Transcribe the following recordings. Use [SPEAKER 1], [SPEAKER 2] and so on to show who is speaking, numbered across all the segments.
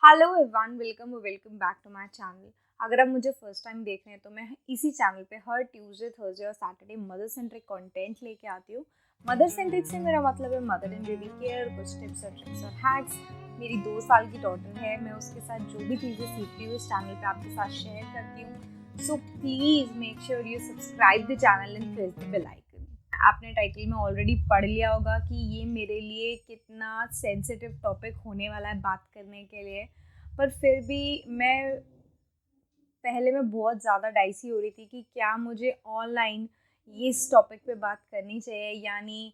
[SPEAKER 1] Hello everyone, welcome back to my channel. अगर आप मुझे फर्स्ट टाइम देख रहे हैं तो मैं इसी चैनल पे हर ट्यूसडे, थर्सडे और सैटरडे मदर सेंट्रिक कंटेंट लेके आती हूँ। मदर सेंट्रिक से मेरा मतलब है मदर एंड बेबी केयर, कुछ टिप्स और ट्रिक्स और हैक्स। मेरी 2 साल की डॉटर है, मैं उसके साथ जो भी चीज़ें सीखती हूँ इस चैनल पे आपके साथ शेयर करती हूँ। So please make sure you subscribe the channel and press the bell icon. आपने टाइटल में ऑलरेडी पढ़ लिया होगा कि ये मेरे लिए कितना सेंसिटिव टॉपिक होने वाला है बात करने के लिए, पर फिर भी मैं बहुत ज़्यादा डाइसी हो रही थी कि क्या मुझे ऑनलाइन ये इस टॉपिक पे बात करनी चाहिए, यानी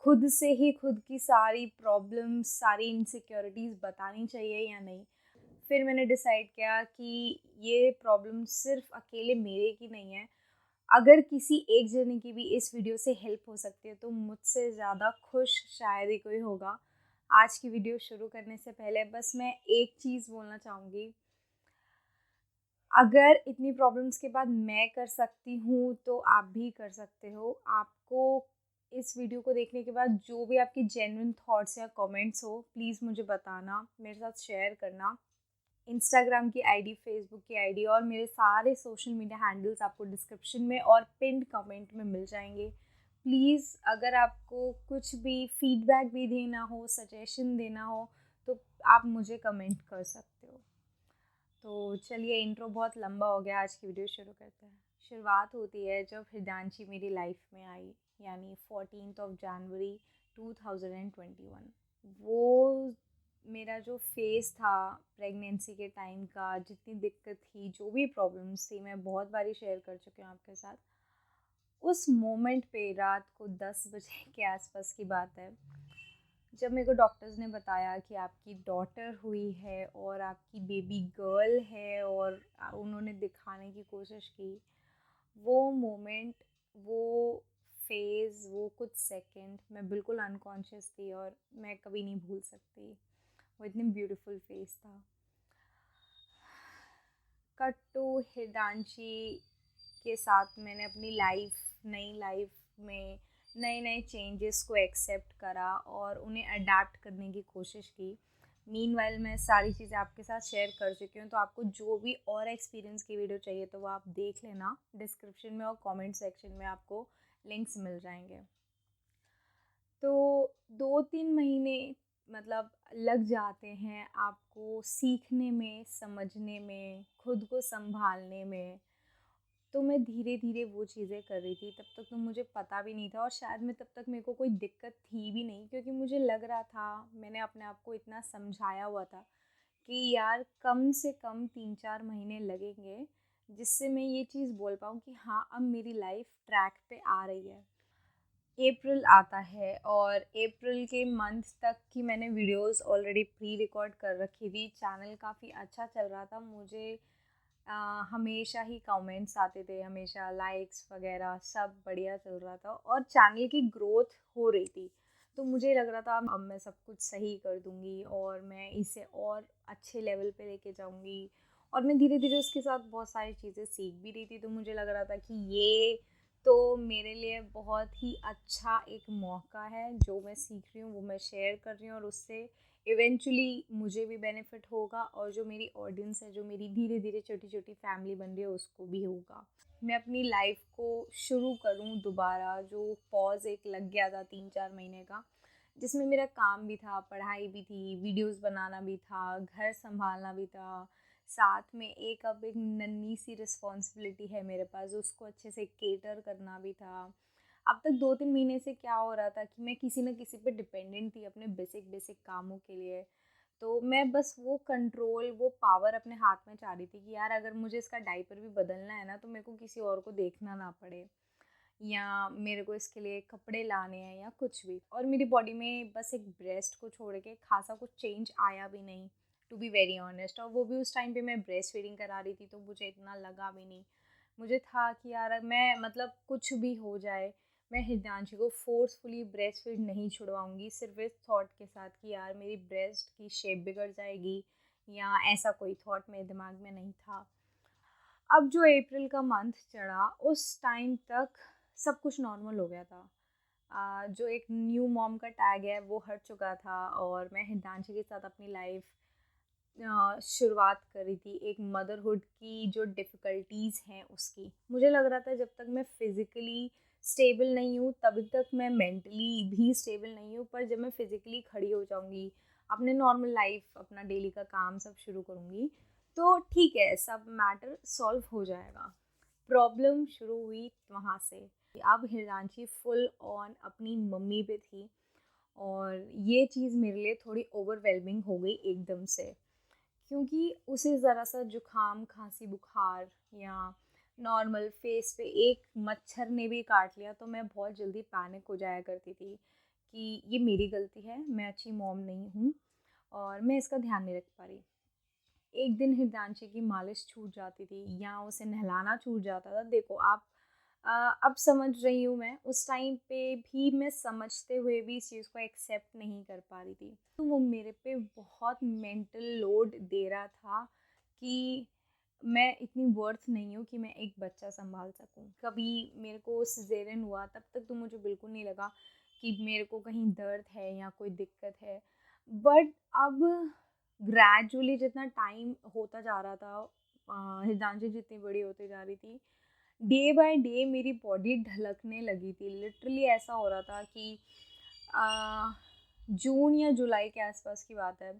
[SPEAKER 1] खुद से ही खुद की सारी प्रॉब्लम्स, सारी इनसिक्योरिटीज़ बतानी चाहिए या नहीं। फिर मैंने डिसाइड किया कि ये प्रॉब्लम सिर्फ अकेले मेरे की नहीं है। अगर किसी एक जने की भी इस वीडियो से हेल्प हो सकती है तो मुझसे ज़्यादा खुश शायद ही कोई होगा। आज की वीडियो शुरू करने से पहले बस मैं एक चीज़ बोलना चाहूँगी। अगर इतनी प्रॉब्लम्स के बाद मैं कर सकती हूँ तो आप भी कर सकते हो। आपको इस वीडियो को देखने के बाद जो भी आपकी जेन्युइन थॉट्स या कमेंट्स हो, प्लीज़ मुझे बताना, मेरे साथ शेयर करना। इंस्टाग्राम की आईडी, फेसबुक की आईडी और मेरे सारे सोशल मीडिया हैंडल्स आपको डिस्क्रिप्शन में और पिन्ड कमेंट में मिल जाएंगे। प्लीज़ अगर आपको कुछ भी फीडबैक भी देना हो, सजेशन देना हो, तो आप मुझे कमेंट कर सकते हो। तो चलिए, इंट्रो बहुत लंबा हो गया, आज की वीडियो शुरू करते हैं। शुरुआत होती है जब हृदांशी मेरी लाइफ में आई, यानी 14 जनवरी 2021। वो मेरा जो फेज़ था प्रेगनेंसी के टाइम का, जितनी दिक्कत थी, जो भी प्रॉब्लम्स थी, मैं बहुत बारी शेयर कर चुकी हूँ आपके साथ। उस मोमेंट पे रात को 10 बजे के आसपास की बात है, जब मेरे को डॉक्टर्स ने बताया कि आपकी डॉटर हुई है और आपकी बेबी गर्ल है, और उन्होंने दिखाने की कोशिश की। वो मोमेंट, वो फेज़, वो कुछ सेकंड मैं बिल्कुल अनकॉन्शियस थी और मैं कभी नहीं भूल सकती। वो इतनी ब्यूटीफुल फेज़ था। कट टू हिरदांशी के साथ मैंने अपनी नई लाइफ में नए नए चेंजेस को एक्सेप्ट करा और उन्हें अडेप्ट करने की कोशिश की। मीनवाइल मैं सारी चीज़ें आपके साथ शेयर कर चुकी हूँ, तो आपको जो भी और एक्सपीरियंस की वीडियो चाहिए तो वो आप देख लेना। डिस्क्रिप्शन में और कमेंट सेक्शन में आपको लिंक्स मिल जाएंगे। तो 2-3 महीने मतलब लग जाते हैं आपको सीखने में, समझने में, खुद को संभालने में। तो मैं धीरे धीरे वो चीज़ें कर रही थी। तब तक तो मुझे पता भी नहीं था और शायद मैं तब तक मेरे को कोई दिक्कत थी भी नहीं, क्योंकि मुझे लग रहा था, मैंने अपने आप को इतना समझाया हुआ था कि यार कम से कम 3-4 महीने लगेंगे जिससे मैं ये चीज़ बोल पाऊँ कि हाँ, अब मेरी लाइफ ट्रैक पे आ रही है। अप्रैल आता है और अप्रैल के मंथ तक की मैंने वीडियोस ऑलरेडी प्री रिकॉर्ड कर रखी थी। चैनल काफ़ी अच्छा चल रहा था। मुझे हमेशा ही कमेंट्स आते थे, हमेशा लाइक्स वगैरह सब बढ़िया चल रहा था और चैनल की ग्रोथ हो रही थी। तो मुझे लग रहा था अब मैं सब कुछ सही कर दूँगी और मैं इसे और अच्छे लेवल पे लेके जाऊँगी। और मैं धीरे धीरे उसके साथ बहुत सारी चीज़ें सीख भी रही थी। तो मुझे लग रहा था कि ये तो मेरे लिए बहुत ही अच्छा एक मौका है। जो मैं सीख रही हूँ वो मैं शेयर कर रही हूँ और उससे इवेंचुअली मुझे भी बेनिफिट होगा और जो मेरी ऑडियंस है, जो मेरी धीरे धीरे छोटी छोटी फैमिली बन रही है, उसको भी होगा। मैं अपनी लाइफ को शुरू करूँ दोबारा, जो पॉज एक लग गया था 3-4 महीने का, जिसमें मेरा काम भी था, पढ़ाई भी थी, वीडियोस बनाना भी था, घर संभालना भी था, साथ में अब एक नन्ही सी रिस्पॉन्सिबिलिटी है मेरे पास, उसको अच्छे से केटर करना भी था। अब तक 2-3 महीने से क्या हो रहा था कि मैं किसी न किसी पे डिपेंडेंट थी अपने बेसिक बेसिक कामों के लिए। तो मैं बस वो कंट्रोल, वो पावर अपने हाथ में चाह रही थी कि यार अगर मुझे इसका डायपर भी बदलना है ना, तो मेरे को किसी और को देखना ना पड़े, या मेरे को इसके लिए कपड़े लाने हैं या कुछ भी। और मेरी बॉडी में बस एक ब्रेस्ट को छोड़ के खासा कुछ चेंज आया भी नहीं, टू बी वेरी ऑनेस्ट। और वो भी उस टाइम पे मैं ब्रेस्ट फीडिंग करा रही थी, तो मुझे इतना लगा भी नहीं। मुझे था कि यार मैं मतलब कुछ भी हो जाए, मैं हिरदांशी को फोर्सफुली ब्रेस्ट फीड नहीं छुड़वाऊंगी, सिर्फ इस थॉट के साथ कि यार मेरी ब्रेस्ट की शेप बिगड़ जाएगी, या ऐसा कोई थॉट मेरे दिमाग में नहीं था। अब जो अप्रैल का मंथ चढ़ा, उस टाइम तक सब कुछ नॉर्मल हो गया था। जो एक न्यू मॉम का टैग है वो हट चुका था और मैं हिरदांशी के साथ अपनी लाइफ शुरुआत करी थी एक मदरहुड की जो डिफ़िकल्टीज़ हैं उसकी। मुझे लग रहा था जब तक मैं फ़िज़िकली स्टेबल नहीं हूँ तभी तक मैं मेंटली भी स्टेबल नहीं हूँ, पर जब मैं फ़िज़िकली खड़ी हो जाऊँगी, अपने नॉर्मल लाइफ़ अपना डेली का काम सब शुरू करूँगी, तो ठीक है, सब मैटर सॉल्व हो जाएगा। प्रॉब्लम शुरू हुई वहाँ से। अब हिरजांची फुल ऑन अपनी मम्मी पे थी और ये चीज़ मेरे लिए थोड़ी ओवरवेलमिंग हो गई एकदम से, क्योंकि उसे ज़रा सा जुकाम, खांसी, बुखार या नॉर्मल फेस पे एक मच्छर ने भी काट लिया तो मैं बहुत जल्दी पैनिक हो जाया करती थी कि ये मेरी गलती है, मैं अच्छी मॉम नहीं हूँ और मैं इसका ध्यान नहीं रख पा रही। एक दिन हिरदांशी की मालिश छूट जाती थी या उसे नहलाना छूट जाता था। देखो आप, अब समझ रही हूँ मैं, उस टाइम पे भी मैं समझते हुए भी इस चीज़ को एक्सेप्ट नहीं कर पा रही थी। तो वो मेरे पे बहुत मेंटल लोड दे रहा था कि मैं इतनी वर्थ नहीं हूँ कि मैं एक बच्चा सँभाल सकूँ। कभी मेरे को सिज़ेरियन हुआ तब तक तो मुझे बिल्कुल नहीं लगा कि मेरे को कहीं दर्द है या कोई दिक्कत है। बट अब ग्रेजुअली जितना टाइम होता जा रहा था, हिरदांशी जितनी बड़ी होती जा रही थी, डे बाय डे मेरी बॉडी ढलकने लगी थी। लिटरली ऐसा हो रहा था कि अ, जून या जुलाई के आसपास की बात है,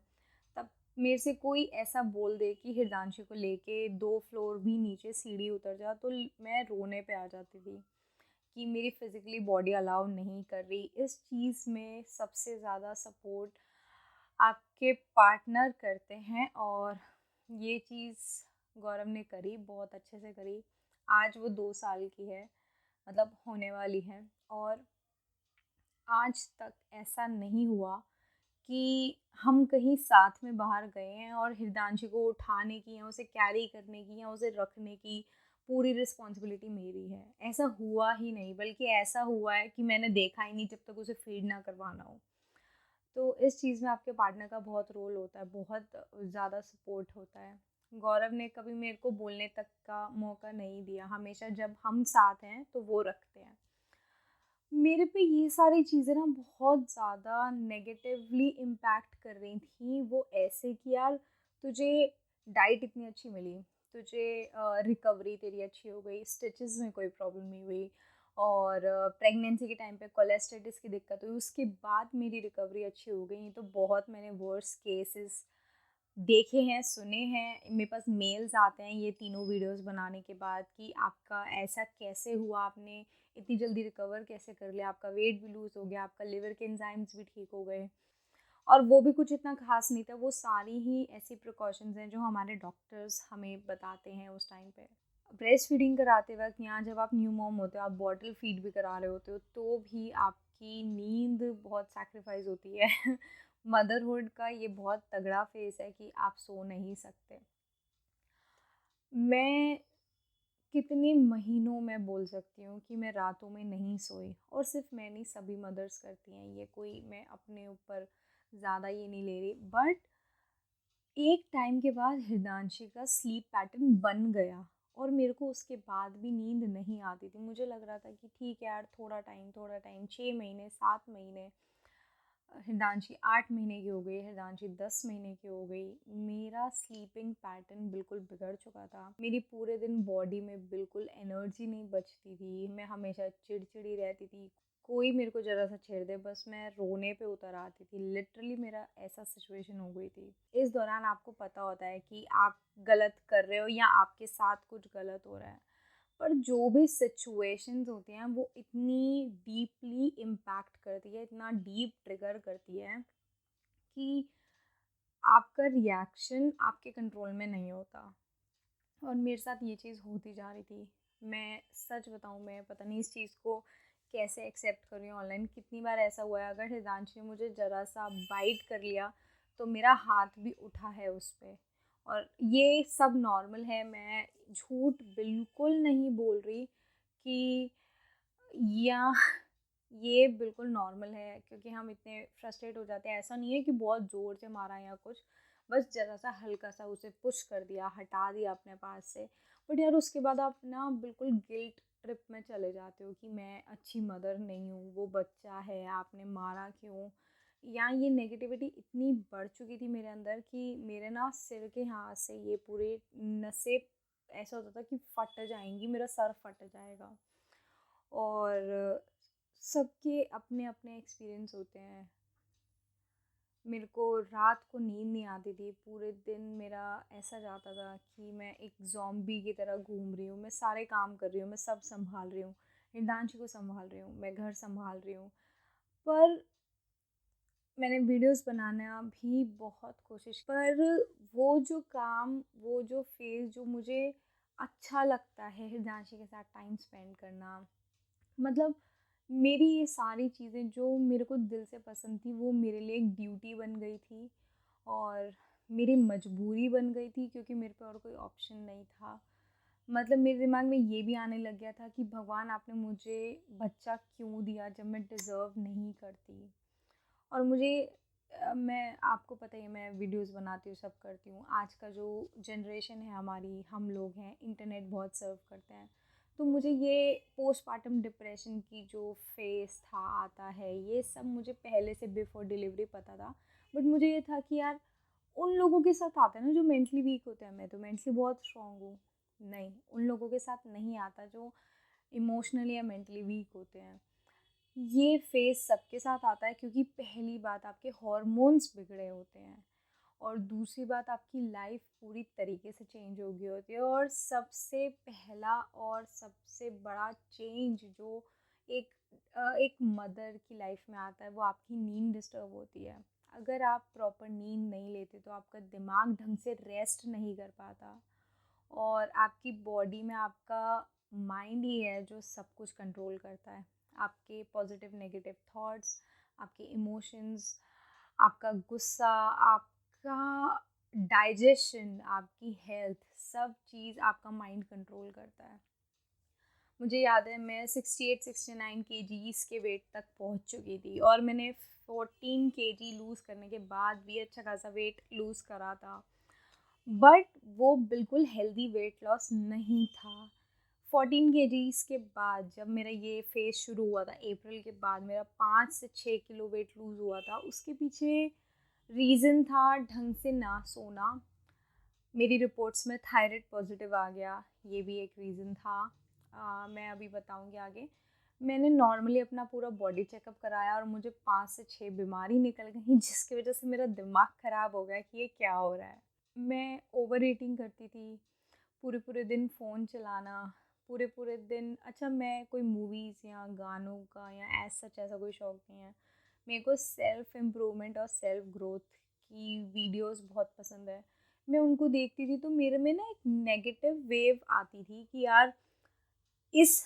[SPEAKER 1] तब मेरे से कोई ऐसा बोल दे कि हिरदांशी को लेके 2 फ्लोर भी नीचे सीढ़ी उतर जा, तो मैं रोने पे आ जाती थी कि मेरी फिज़िकली बॉडी अलाउ नहीं कर रही। इस चीज़ में सबसे ज़्यादा सपोर्ट आपके पार्टनर करते हैं और ये चीज़ गौरव ने करी, बहुत अच्छे से करी। आज वो 2 साल की है, मतलब होने वाली है, और आज तक ऐसा नहीं हुआ कि हम कहीं साथ में बाहर गए हैं और हिरदांशी को उठाने की या उसे कैरी करने की या उसे रखने की पूरी रिस्पॉन्सिबिलिटी मेरी है। ऐसा हुआ ही नहीं, बल्कि ऐसा हुआ है कि मैंने देखा ही नहीं जब तक उसे फीड ना करवाना हो। तो इस चीज़ में आपके पार्टनर का बहुत रोल होता है, बहुत ज़्यादा सपोर्ट होता है। गौरव ने कभी मेरे को बोलने तक का मौका नहीं दिया, हमेशा जब हम साथ हैं तो वो रखते हैं। मेरे पे ये सारी चीज़ें ना बहुत ज़्यादा नेगेटिवली इम्पैक्ट कर रही थी। वो ऐसे कि यार, तुझे डाइट इतनी अच्छी मिली, तुझे रिकवरी तेरी अच्छी हो गई, स्टिचेस में कोई प्रॉब्लम नहीं हुई, और प्रेगनेंसी के टाइम पे कोलेस्टाइटिस की दिक्कत हुई, उसके बाद मेरी रिकवरी अच्छी हो गई। तो बहुत मैंने वर्स केसेस देखे हैं, सुने हैं। मेरे पास मेल्स आते हैं ये तीनों वीडियोस बनाने के बाद कि आपका ऐसा कैसे हुआ, आपने इतनी जल्दी रिकवर कैसे कर लिया, आपका वेट भी लूज़ हो गया, आपका लिवर के एंजाइम्स भी ठीक हो गए। और वो भी कुछ इतना खास नहीं था, वो सारी ही ऐसी प्रिकॉशंस हैं जो हमारे डॉक्टर्स हमें बताते हैं उस टाइम पे। ब्रेस्ट फीडिंग कराते वक्त, यहाँ जब आप न्यू मॉम होते हो, आप बॉटल फीड भी करा रहे होते हो, तो भी आपकी नींद बहुत सैक्रिफाइस होती है। मदरहुड का ये बहुत तगड़ा फेस है कि आप सो नहीं सकते। मैं कितने महीनों में बोल सकती हूँ कि मैं रातों में नहीं सोई, और सिर्फ मैं नहीं, सभी मदर्स करती हैं ये, कोई मैं अपने ऊपर ज़्यादा ये नहीं ले रही। बट एक टाइम के बाद हिरदांशी का स्लीप पैटर्न बन गया और मेरे को उसके बाद भी नींद नहीं आती थी। मुझे लग रहा था कि ठीक है यार, थोड़ा टाइम, 6 महीने, 7 महीने, हिरदांशी 8 महीने की हो गई, हिरदांशी 10 महीने की हो गई, मेरा स्लीपिंग पैटर्न बिल्कुल बिगड़ चुका था। मेरी पूरे दिन बॉडी में बिल्कुल एनर्जी नहीं बचती थी, मैं हमेशा चिड़चिड़ी रहती थी। कोई मेरे को ज़रा सा छेड़ दे, बस मैं रोने पे उतर आती थी। लिटरली मेरा ऐसा सिचुएशन हो गई थी। इस दौरान आपको पता होता है कि आप गलत कर रहे हो या आपके साथ कुछ गलत हो रहा है, पर जो भी सिचुएशंस होती हैं वो इतनी डीपली इम्पैक्ट करती है, इतना डीप ट्रिगर करती है कि आपका रिएक्शन आपके कंट्रोल में नहीं होता। और मेरे साथ ये चीज़ होती जा रही थी। मैं सच बताऊँ, मैं पता नहीं इस चीज़ को कैसे एक्सेप्ट कर रही हूँ ऑनलाइन। कितनी बार ऐसा हुआ है, अगर हिदांशी ने मुझे ज़रा सा बाइट कर लिया तो मेरा हाथ भी उठा है उस पे। और ये सब नॉर्मल है, मैं झूठ बिल्कुल नहीं बोल रही कि या ये बिल्कुल नॉर्मल है, क्योंकि हम इतने फ्रस्ट्रेट हो जाते हैं। ऐसा नहीं है कि बहुत ज़ोर से मारा या कुछ, बस ज़रा सा हल्का सा उसे पुश कर दिया, हटा दिया अपने पास से। बट यार उसके बाद आप ना बिल्कुल गिल्ट ट्रिप में चले जाते हो कि मैं अच्छी मदर नहीं हूँ, वो बच्चा है, आपने मारा क्यों, यहाँ ये नेगेटिविटी इतनी बढ़ चुकी थी मेरे अंदर कि मेरे ना सिर के यहाँ से ये पूरे नसें ऐसा होता था कि फट जाएंगी, मेरा सर फट जाएगा। और सबके अपने अपने एक्सपीरियंस होते हैं। मेरे को रात को नींद नहीं आती थी, पूरे दिन मेरा ऐसा जाता था कि मैं एक ज़ॉम्बी की तरह घूम रही हूँ, मैं सारे काम कर रही हूँ, मैं सब संभाल रही हूँ, हिमांशु को संभाल रही हूँ, मैं घर संभाल रही हूँ। पर मैंने वीडियोस बनाना भी बहुत कोशिश, पर वो जो काम, वो जो फेज़ जो मुझे अच्छा लगता है हिमांशु के साथ टाइम स्पेंड करना, मतलब मेरी ये सारी चीज़ें जो मेरे को दिल से पसंद थी वो मेरे लिए एक ड्यूटी बन गई थी और मेरी मजबूरी बन गई थी, क्योंकि मेरे पे और कोई ऑप्शन नहीं था। मतलब मेरे दिमाग में ये भी आने लग गया था कि भगवान आपने मुझे बच्चा क्यों दिया जब मैं डिज़र्व नहीं करती। और मुझे मैं, आपको पता ही है, मैं वीडियोस बनाती हूँ, सब करती हूँ। आज का जो जनरेशन है हमारी, हम लोग हैं, इंटरनेट बहुत सर्व करते हैं। तो मुझे ये पोस्टपार्टम डिप्रेशन की जो फेस था आता है, ये सब मुझे पहले से बिफोर डिलीवरी पता था। बट मुझे ये था कि यार उन लोगों के साथ आता है ना जो मेंटली वीक होते हैं, मैं तो मेंटली बहुत स्ट्रांग हूँ। नहीं, उन लोगों के साथ नहीं आता जो इमोशनली या मेंटली वीक होते हैं। ये फेज़ सबके साथ आता है, क्योंकि पहली बात आपके हॉर्मोन्स बिगड़े होते हैं और दूसरी बात आपकी लाइफ पूरी तरीके से चेंज हो गई होती है। और सबसे पहला और सबसे बड़ा चेंज जो एक एक मदर की लाइफ में आता है, वो आपकी नींद डिस्टर्ब होती है। अगर आप प्रॉपर नींद नहीं लेते तो आपका दिमाग ढंग से रेस्ट नहीं कर पाता और आपकी बॉडी में आपका माइंड ही है जो सब कुछ कंट्रोल करता है। आपके पॉजिटिव नेगेटिव थॉट्स, आपके इमोशंस, आपका गुस्सा, आपका डाइजेशन, आपकी हेल्थ, सब चीज़ आपका माइंड कंट्रोल करता है। मुझे याद है मैं 68-69 केजीज़ के वेट तक पहुंच चुकी थी और मैंने 14 केजी लूज़ करने के बाद भी अच्छा खासा वेट लूज़ करा था। बट वो बिल्कुल हेल्दी वेट लॉस नहीं था। 14 केजीज़ के बाद जब मेरा ये फेज़ शुरू हुआ था, अप्रैल के बाद मेरा 5 से 6 किलो वेट लूज़ हुआ था। उसके पीछे रीज़न था ढंग से ना सोना। मेरी रिपोर्ट्स में थायराइड पॉजिटिव आ गया, ये भी एक रीज़न था। मैं अभी बताऊंगी आगे। मैंने नॉर्मली अपना पूरा बॉडी चेकअप कराया और मुझे 5 से 6 बीमारी निकल गई, जिसकी वजह से मेरा दिमाग ख़राब हो गया कि ये क्या हो रहा है। मैं ओवर ईटिंग करती थी, पूरे पूरे दिन फ़ोन चलाना, पूरे पूरे दिन, अच्छा मैं कोई मूवीज़ या गानों का या सच ऐसा कोई शौक़ नहीं है। मेरे को सेल्फ़ इम्प्रूवमेंट और सेल्फ़ ग्रोथ की वीडियोस बहुत पसंद है। मैं उनको देखती थी तो मेरे में ना एक नेगेटिव वेव आती थी कि यार इस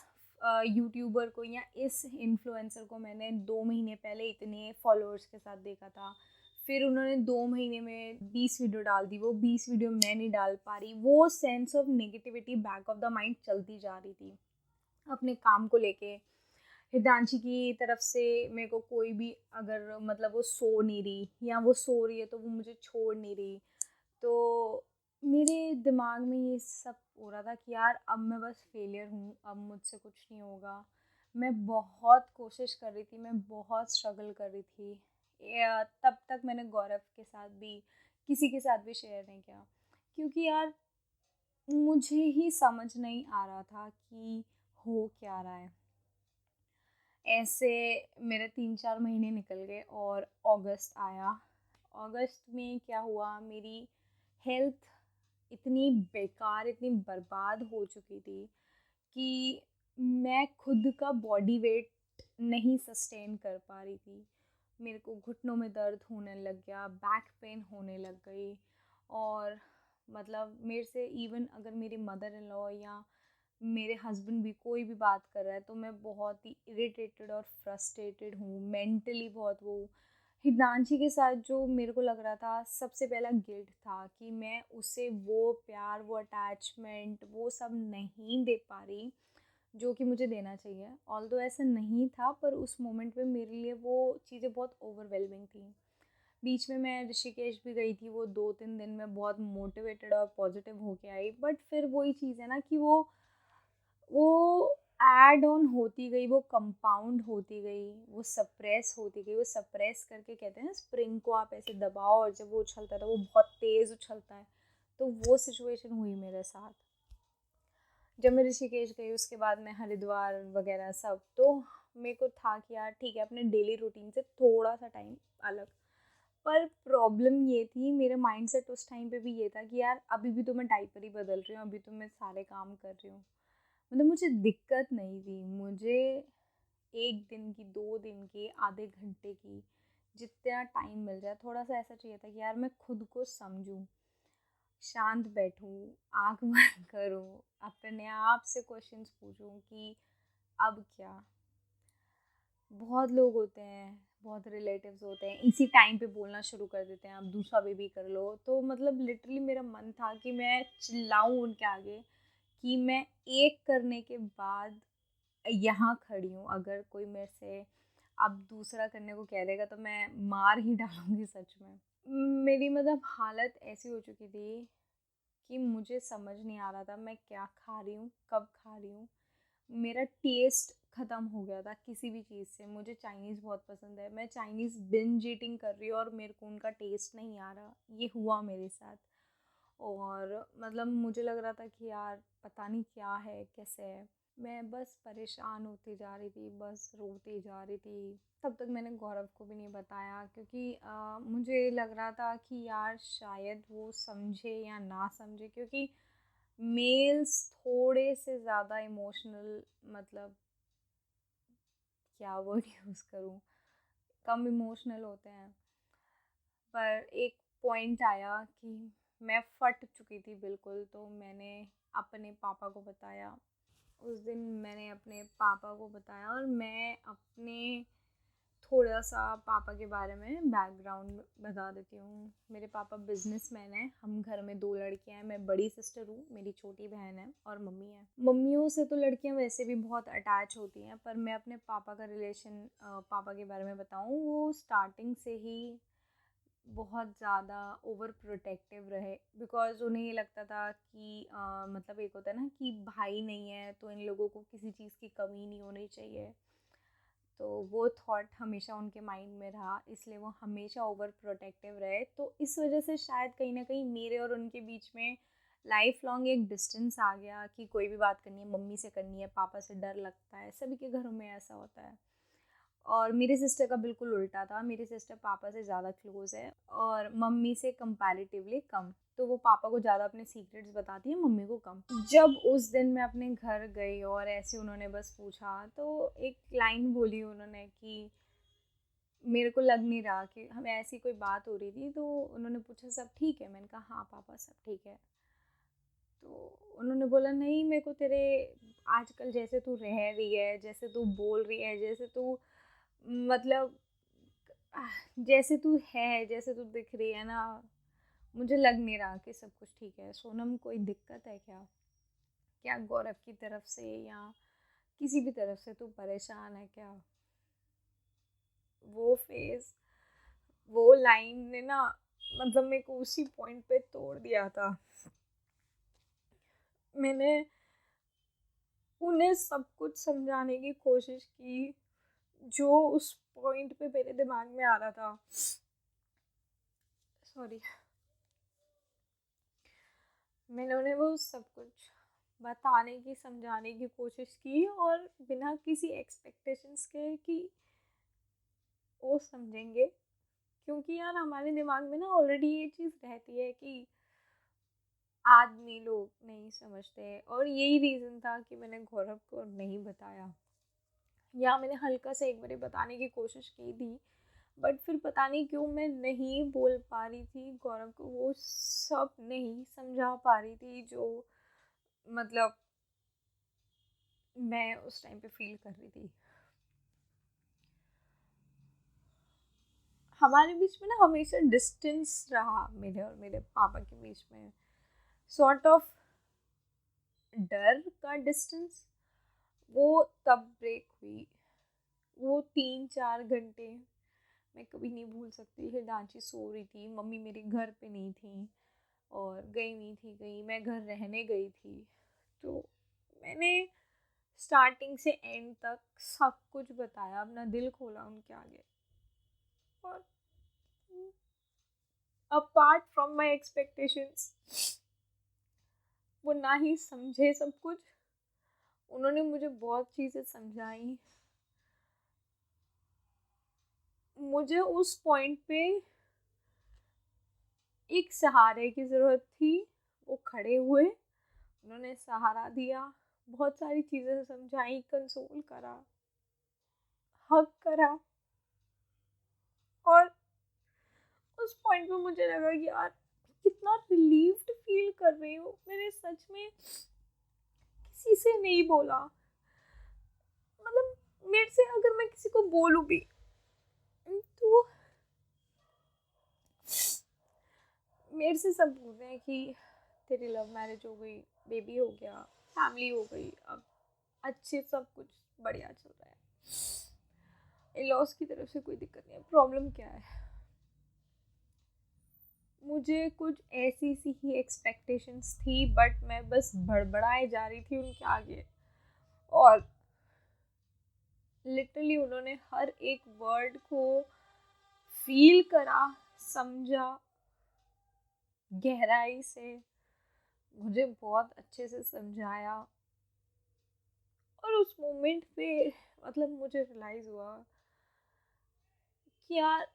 [SPEAKER 1] यूट्यूबर को या इस इन्फ्लुएंसर को मैंने 2 महीने पहले इतने फॉलोअर्स के साथ देखा था। फिर उन्होंने 2 महीने में 20 वीडियो डाल दी, वो 20 वीडियो मैं नहीं डाल पा रही। वो sense of negativity back of the mind चलती जा रही थी अपने काम को लेके। हितांशी की तरफ से मेरे को कोई भी अगर मतलब वो सो नहीं रही या वो सो रही है तो वो मुझे छोड़ नहीं रही। तो मेरे दिमाग में ये सब हो रहा था कि यार अब मैं बस फेलियर हूँ, अब मुझसे कुछ नहीं होगा। मैं बहुत कोशिश कर रही थी, मैं बहुत स्ट्रगल कर रही थी। तब तक मैंने गौरव के साथ भी, किसी के साथ भी शेयर नहीं किया, क्योंकि यार मुझे ही समझ नहीं आ रहा था कि हो क्या रहा है। ऐसे मेरे 3-4 महीने निकल गए और अगस्त आया। अगस्त में क्या हुआ, मेरी हेल्थ इतनी बेकार, इतनी बर्बाद हो चुकी थी कि मैं खुद का बॉडी वेट नहीं सस्टेन कर पा रही थी। मेरे को घुटनों में दर्द होने लग गया, बैक पेन होने लग गई। और मतलब मेरे से इवन अगर मेरी मदर इन लॉ या मेरे हस्बैंड भी कोई भी बात कर रहा है तो मैं बहुत ही इरिटेटेड और फ्रस्ट्रेटेड हूँ, मेंटली बहुत वो हूँ। हिमांशी के साथ जो मेरे को लग रहा था, सबसे पहला गिल्ट था कि मैं उसे वो प्यार, वो अटैचमेंट, वो सब नहीं दे पा रही जो कि मुझे देना चाहिए। ऑल्दो ऐसा नहीं था, पर उस मोमेंट पे मेरे लिए वो चीज़ें बहुत ओवरवेलमिंग थी। बीच में मैं ऋषिकेश भी गई थी, वो 2-3 दिन में बहुत मोटिवेटेड और पॉजिटिव होके आई। बट फिर वही चीज़ है ना कि वो ऐड ऑन होती गई, वो कंपाउंड होती गई, वो सप्रेस होती गई, वो सप्रेस करके कहते हैं ना स्प्रिंग को आप ऐसे दबाओ और जब वो उछलता है तो वो बहुत तेज़ उछलता है। तो वो सिचुएशन हुई मेरे साथ जब मैं ऋषिकेश गई। उसके बाद मैं हरिद्वार वगैरह सब, तो मेरे को था कि यार ठीक है अपने डेली रूटीन से थोड़ा सा टाइम अलग। पर प्रॉब्लम ये थी, मेरा माइंडसेट उस टाइम पे भी ये था कि यार अभी भी तो मैं डायपर ही बदल रही हूँ, अभी तो मैं सारे काम कर रही हूँ। मतलब मुझे दिक्कत नहीं थी, मुझे 1 दिन की, 2 दिन की, आधे घंटे की, जितना टाइम मिल जाए थोड़ा सा ऐसा चाहिए था कि यार मैं खुद को समझूं, शांत बैठूं, आँख बंद करूं, अपने आप से क्वेश्चंस पूछूं कि अब क्या। बहुत लोग होते हैं, बहुत रिलेटिव्स होते हैं, इसी टाइम पे बोलना शुरू कर देते हैं, आप दूसरा बेबी कर लो। तो मतलब लिटरली मेरा मन था कि मैं चिल्लाऊं उनके आगे कि मैं एक करने के बाद यहाँ खड़ी हूँ, अगर कोई मेरे से अब दूसरा करने को कह देगा तो मैं मार ही डालूंगी सच में। मेरी मतलब हालत ऐसी हो चुकी थी कि मुझे समझ नहीं आ रहा था मैं क्या खा रही हूँ, कब खा रही हूँ। मेरा टेस्ट ख़त्म हो गया था किसी भी चीज़ से। मुझे चाइनीज़ बहुत पसंद है, मैं चाइनीज़ बिंज ईटिंग कर रही हूँ और मेरे को उनका टेस्ट नहीं आ रहा। ये हुआ मेरे साथ। और मतलब मुझे लग रहा था कि यार पता नहीं क्या है, कैसे है। मैं बस परेशान होती जा रही थी, बस रोती जा रही थी। तब तक मैंने गौरव को भी नहीं बताया, क्योंकि मुझे लग रहा था कि यार शायद वो समझे या ना समझे, क्योंकि मेल्स थोड़े से ज़्यादा इमोशनल, मतलब क्या वर्ड यूज़ करूँ, कम इमोशनल होते हैं। पर एक पॉइंट आया कि मैं फट चुकी थी बिल्कुल, तो मैंने अपने पापा को बताया। उस दिन मैंने अपने पापा को बताया, और मैं अपने थोड़ा सा पापा के बारे में बैकग्राउंड बता देती हूँ। मेरे पापा बिजनेसमैन हैं, हम घर में 2 लड़कियाँ हैं, मैं बड़ी सिस्टर हूँ, मेरी छोटी बहन है और मम्मी है। मम्मियों से तो लड़कियाँ वैसे भी बहुत अटैच होती हैं, पर मैं अपने पापा का रिलेशन, पापा के बारे में बताऊँ, वो स्टार्टिंग से ही बहुत ज़्यादा ओवर प्रोटेक्टिव रहे। बिकॉज़ उन्हें ये लगता था कि मतलब एक होता है ना कि भाई नहीं है तो इन लोगों को किसी चीज़ की कमी नहीं होनी चाहिए। तो वो थॉट हमेशा उनके माइंड में रहा, इसलिए वो हमेशा ओवर प्रोटेक्टिव रहे। तो इस वजह से शायद कहीं ना कहीं मेरे और उनके बीच में लाइफ लॉन्ग एक डिस्टेंस आ गया कि कोई भी बात करनी है मम्मी से करनी है, पापा से डर लगता है। सभी के घरों में ऐसा होता है। और मेरी सिस्टर का बिल्कुल उल्टा था, मेरी सिस्टर पापा से ज़्यादा क्लोज़ है और मम्मी से कंपैरेटिवली कम। तो वो पापा को ज़्यादा अपने सीक्रेट्स बताती है, मम्मी को कम। जब उस दिन मैं अपने घर गई और ऐसे उन्होंने बस पूछा, तो एक लाइन बोली उन्होंने कि मेरे को लग नहीं रहा कि हमें ऐसी कोई बात हो रही थी। तो उन्होंने पूछा सब ठीक है, मैंने कहा हाँ पापा सब ठीक है। तो उन्होंने बोला नहीं, मेरे को तेरे आजकल जैसे तू रह रही है, जैसे तू बोल रही है, जैसे तू मतलब जैसे तू है, जैसे तू दिख रही है ना, मुझे लग नहीं रहा कि सब कुछ ठीक है। सोनम कोई दिक्कत है क्या? क्या गौरव की तरफ से या किसी भी तरफ से तू परेशान है क्या? वो फेस, वो लाइन ने ना मतलब मेरे को उसी पॉइंट पे तोड़ दिया था। मैंने उन्हें सब कुछ समझाने की कोशिश की जो उस पॉइंट पे मेरे दिमाग में आ रहा था। सॉरी। मैंने उन्हें वो सब कुछ बताने की, समझाने की कोशिश की, और बिना किसी एक्सपेक्टेशंस के कि वो समझेंगे। क्योंकि यार हमारे दिमाग में ना ऑलरेडी ये चीज़ रहती है कि आदमी लोग नहीं समझते, और यही रीज़न था कि मैंने गौरव को नहीं बताया। या मैंने हल्का सा एक बार बताने की कोशिश की थी, बट फिर पता नहीं क्यों मैं नहीं बोल पा रही थी गौरव को, वो सब नहीं समझा पा रही थी जो मतलब मैं उस टाइम पे फील कर रही थी। हमारे बीच में ना हमेशा डिस्टेंस रहा, मेरे और मेरे पापा के बीच में, सॉर्ट ऑफ डर का डिस्टेंस। वो तब ब्रेक हुई, वो 3-4 घंटे मैं कभी नहीं भूल सकती। हिरदांची सो रही थी, मम्मी मेरी घर पे नहीं थी, और गई नहीं थी कहीं, मैं घर रहने गई थी। तो मैंने स्टार्टिंग से एंड तक सब कुछ बताया, अपना दिल खोला उनके आगे। और अपार्ट फ्रॉम माई एक्सपेक्टेशंस, वो ना ही समझे सब कुछ, उन्होंने मुझे बहुत चीज़ें समझाई। मुझे उस पॉइंट पे एक सहारे की ज़रूरत थी, वो खड़े हुए, उन्होंने सहारा दिया, बहुत सारी चीज़ें समझाई, कंसोल करा, हग करा। और उस पॉइंट पे मुझे लगा कि यार कितना रिलीव्ड फील कर रही हूँ, मैंने सच में किसी से नहीं बोला। मतलब मेरे से अगर मैं किसी को बोलूँ भी तो मेरे से सब बोलते हैं कि तेरी लव मैरिज हो गई, बेबी हो गया, फैमिली हो गई, अब अच्छे सब कुछ बढ़िया चल रहा है, इन लॉज की तरफ से कोई दिक्कत नहीं है। प्रॉब्लम क्या है, मुझे कुछ ऐसी सी ही एक्सपेक्टेशंस थी, बट मैं बस बड़बड़ाए जा रही थी उनके आगे। और लिटरली उन्होंने हर एक वर्ड को फील करा, समझा, गहराई से मुझे बहुत अच्छे से समझाया। और उस मोमेंट पे मतलब मुझे रियलाइज़ हुआ कि यार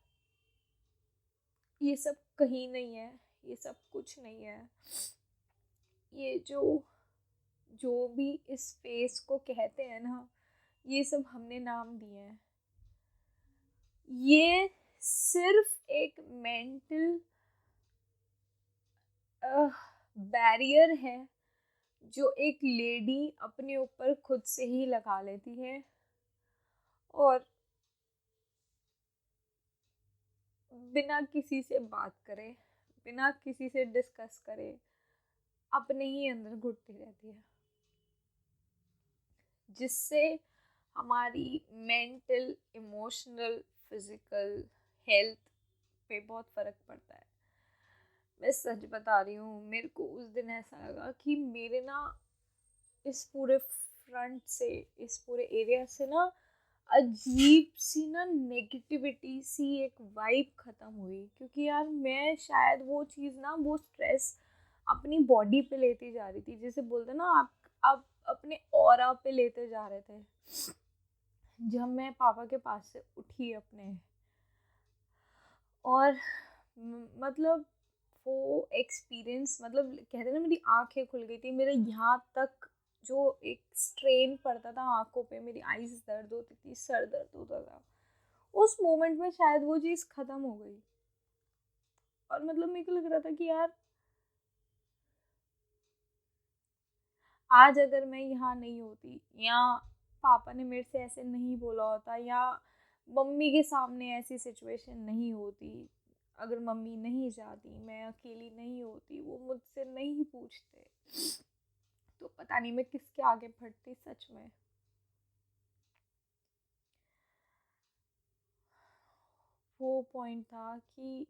[SPEAKER 1] ये सब कहीं नहीं है, ये सब कुछ नहीं है। ये जो जो भी इस फेस को कहते हैं ना, ये सब हमने नाम दिए हैं। ये सिर्फ एक मेंटल बैरियर है जो एक लेडी अपने ऊपर खुद से ही लगा लेती है, और बिना किसी से बात करे, बिना किसी से डिस्कस करे, अपने ही अंदर घुटती रहती है, जिससे हमारी मेंटल, इमोशनल, फिजिकल हेल्थ पे बहुत फ़र्क पड़ता है। मैं सच बता रही हूँ, मेरे को उस दिन ऐसा लगा कि मेरे ना इस पूरे फ्रंट से, इस पूरे एरिया से ना अजीब सी ना नेगेटिविटी सी एक वाइब ख़त्म हुई। क्योंकि यार मैं शायद वो चीज़ ना, वो स्ट्रेस अपनी बॉडी पे लेती जा रही थी, जैसे बोलते ना आप अपने ऑरा पे लेते जा रहे थे। जब मैं पापा के पास से उठी अपने, और मतलब वो एक्सपीरियंस, मतलब कहते ना मेरी आंखें खुल गई थी, मेरे यहाँ तक जो एक स्ट्रेन पड़ता था आंखों पे, मेरी आईज दर्द होती थी, सर दर्द होता था, उस मोमेंट में शायद वो चीज़ ख़त्म हो गई। और मतलब मेरे को लग रहा था कि यार आज अगर मैं यहाँ नहीं होती, या पापा ने मेरे से ऐसे नहीं बोला होता, या मम्मी के सामने ऐसी सिचुएशन नहीं होती, अगर मम्मी नहीं जाती, मैं अकेली नहीं होती, वो मुझसे नहीं पूछते, तो पता नहीं मैं किसके आगे फटती सच में। वो पॉइंट था कि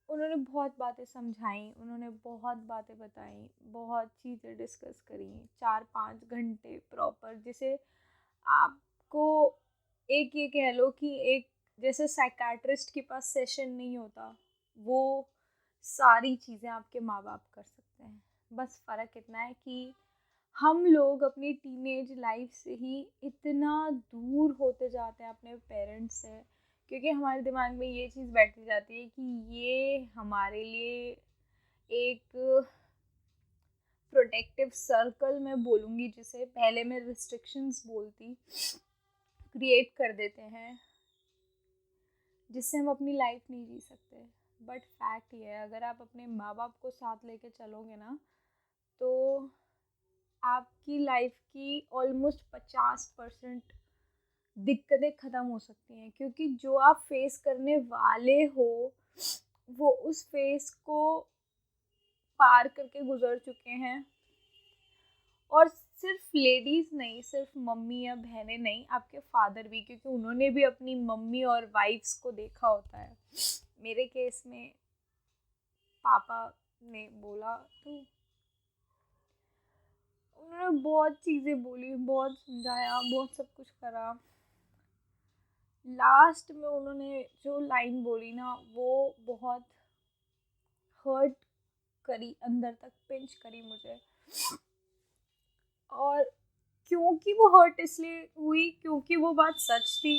[SPEAKER 1] उन्होंने बहुत बातें समझाई, उन्होंने बहुत बातें बताई, बहुत चीज़ें डिस्कस करी, 4-5 घंटे प्रॉपर, जिसे आपको एक ये कह लो कि एक जैसे साइकाट्रिस्ट के पास सेशन नहीं होता, वो सारी चीज़ें आपके माँ बाप कर सकते हैं। बस फ़र्क इतना है कि हम लोग अपनी टीनेज लाइफ से ही इतना दूर होते जाते हैं अपने पेरेंट्स से, क्योंकि हमारे दिमाग में ये चीज़ बैठती जाती है कि ये हमारे लिए एक प्रोटेक्टिव सर्कल, मैं बोलूँगी जिसे, पहले मैं रिस्ट्रिक्शंस बोलती, क्रिएट कर देते हैं, जिससे हम अपनी लाइफ नहीं जी सकते। बट फैक्ट ये है, अगर आप अपने माँ बाप को साथ लेके चलोगे ना, तो आपकी लाइफ की ऑलमोस्ट 50% दिक्कतें ख़त्म हो सकती हैं, क्योंकि जो आप फेस करने वाले हो वो उस फेस को पार करके गुजर चुके हैं। और सिर्फ लेडीज़ नहीं, सिर्फ मम्मी या बहनें नहीं, आपके फादर भी, क्योंकि उन्होंने भी अपनी मम्मी और वाइफ्स को देखा होता है। मेरे केस में पापा ने बोला तो उन्होंने बहुत चीज़ें बोली, बहुत समझाया, बहुत सब कुछ करा। लास्ट में उन्होंने जो लाइन बोली ना, वो बहुत हर्ट करी, अंदर तक पिंच करी मुझे। और क्योंकि वो हर्ट इसलिए हुई क्योंकि वो बात सच थी।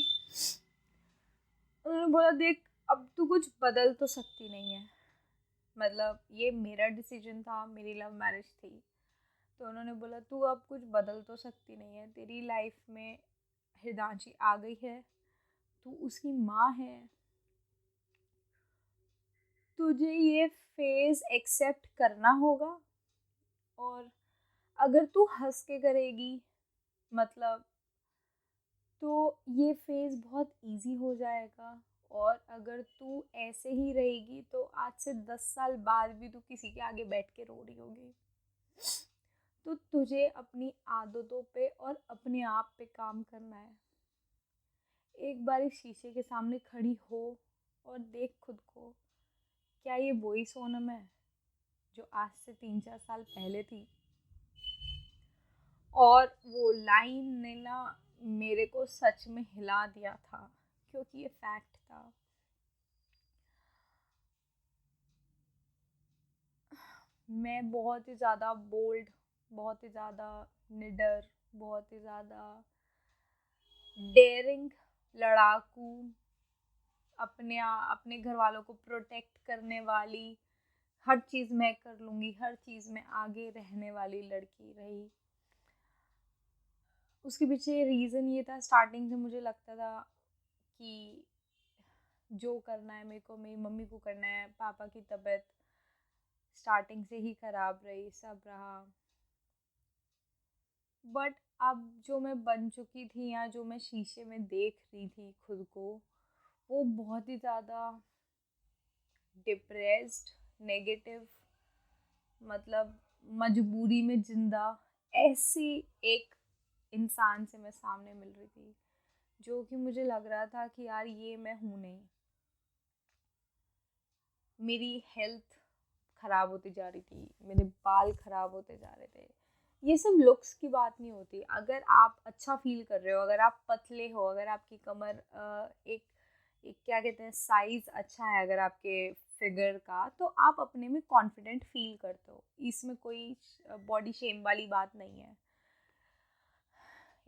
[SPEAKER 1] उन्होंने बोला, देख अब तू कुछ बदल तो सकती नहीं है, मतलब ये मेरा डिसीजन था, मेरी लव मैरिज थी। तो उन्होंने बोला तू अब कुछ बदल तो सकती नहीं है, तेरी लाइफ में हृदांशी आ गई है, तू उसकी माँ है, तुझे ये फेज एक्सेप्ट करना होगा। और अगर तू हंस के करेगी, मतलब, तो ये फेज बहुत इजी हो जाएगा। और अगर तू ऐसे ही रहेगी तो आज से 10 साल बाद भी तू किसी के आगे बैठ के रो रही होगी। तो तुझे अपनी आदतों पे और अपने आप पे काम करना है। एक बार इस शीशे के सामने खड़ी हो और देख खुद को, क्या ये वही सोनम है जो आज से 3-4 साल पहले थी। और वो लाइन ने ना मेरे को सच में हिला दिया था, क्योंकि ये फैक्ट था। मैं बहुत ही ज़्यादा बोल्ड, बहुत ही ज़्यादा निडर, बहुत ही ज़्यादा डेयरिंग लड़ाकू, अपने घर वालों को प्रोटेक्ट करने वाली, हर चीज़ मैं कर लूँगी, हर चीज़ में आगे रहने वाली लड़की रही। उसके पीछे रीज़न ये था, स्टार्टिंग से मुझे लगता था कि जो करना है मेरे को, मेरी मम्मी को करना है। पापा की तबीयत स्टार्टिंग से ही ख़राब रही, सब रहा। बट अब जो मैं बन चुकी थी या जो मैं शीशे में देख रही थी खुद को, वो बहुत ही ज़्यादा डिप्रेस्ड, नेगेटिव, मतलब मजबूरी में जिंदा, ऐसी एक इंसान से मैं सामने मिल रही थी, जो कि मुझे लग रहा था कि यार ये मैं हूँ नहीं। मेरी हेल्थ ख़राब होती जा रही थी, मेरे बाल ख़राब होते जा रहे थे। ये सब लुक्स की बात नहीं होती। अगर आप अच्छा फील कर रहे हो, अगर आप पतले हो, अगर आपकी कमर एक एक क्या कहते हैं, साइज़ अच्छा है अगर आपके फिगर का, तो आप अपने में कॉन्फिडेंट फील करते हो। इसमें कोई बॉडी शेम वाली बात नहीं है।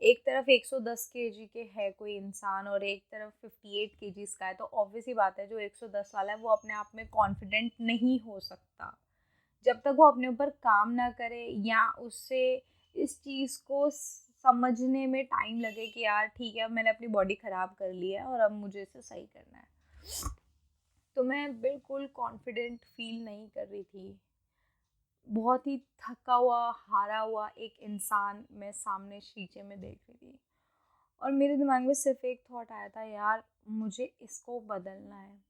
[SPEAKER 1] एक तरफ 110 केजी के है कोई इंसान और एक तरफ 58 केजीज का है, तो ऑब्वियस ही बात है जो 110 वाला है वो अपने आप में कॉन्फिडेंट नहीं हो सकता जब तक वो अपने ऊपर काम ना करे, या उससे इस चीज़ को समझने में टाइम लगे कि यार ठीक है, अब मैंने अपनी बॉडी ख़राब कर ली है और अब मुझे इसे सही करना है। तो मैं बिल्कुल कॉन्फिडेंट फील नहीं कर रही थी। बहुत ही थका हुआ, हारा हुआ एक इंसान मैं सामने शीशे में देख रही थी। और मेरे दिमाग में सिर्फ एक थॉट आया था, यार मुझे इसको बदलना है।